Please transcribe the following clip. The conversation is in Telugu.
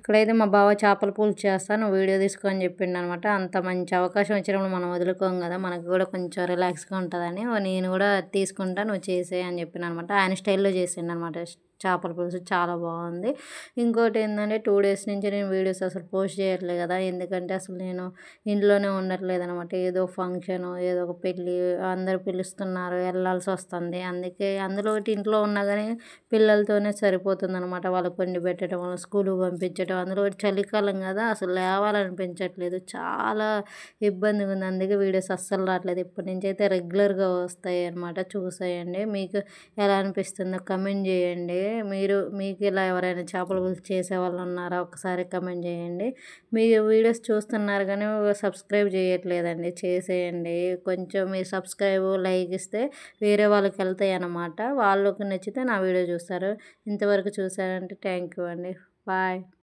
ఇక్కడైతే మా బావ చేపల పులుసు చేస్తా నువ్వు వీడియో తీసుకో అని చెప్పిండనమాట. అంత మంచి అవకాశం వచ్చినప్పుడు మనం వదులుకోం కదా! మనకు కూడా కొంచెం రిలాక్స్‌గా ఉంటదని నేను కూడా తీసుకుంటా నువ్వు చేసేయి అని చెప్పాననమాట. ఆయన స్టైల్‌లో చేసిండనమాట చేపల పులుసు చాలా బాగుంది. ఇంకోటేందంటే 2 డేస్ నుంచి నేను వీడియోస్ అసలు పోస్ట్ చేయట్లే కదా! ఎందుకంటే అసలు నేను ఇంట్లోనే ఉండట్లేదనమాట. ఏదో ఫంక్షను, ఏదో ఒక పెళ్ళి అందరూ పిలుస్తున్నారు ఎళ్ళాల్సొస్తుంది. అందుకే అందులో ఒకటి ఇంట్లో ఉన్నా గానీ పిల్లలతోనే సరిపోతుందనమాట. వాళ్ళకి వండి పెట్టడం, స్కూలుకి పంపించడం. అందులో ఒకటి చలికాలం కదా! అసలు లేవాలనిపించట్లేదు. చాలా ఇబ్బందిగా ఉంది. అందుకే వీడియోస్ అస్సలు రావట్లేదు. ఇప్పటి నుంచైతే రెగ్యులర్‌గా వస్తాయన్నమాట. చూసేయండి. మీకు ఎలా అనిపిస్తుందో కమెంట్ చేయండి. మీకు ఇలా ఎవరైనా చేపల పులుసు చేసేవాళ్ళు ఉన్నారా? ఒకసారి కమెంట్ చేయండి. మీరు వీడియోస్ చూస్తున్నారు కానీ సబ్స్క్రైబ్ చేయట్లేదండి. చేసేయండి. కొంచెం మీరు సబ్స్క్రైబ్, లైక్ ఇస్తే వేరే వాళ్ళకి వెళ్తాయన్నమాట. వాళ్ళకి నచ్చితే నా వీడియో చూస్తారు. ఇంతవరకు చూసారంటే థ్యాంక్ యూ అండి. బాయ్.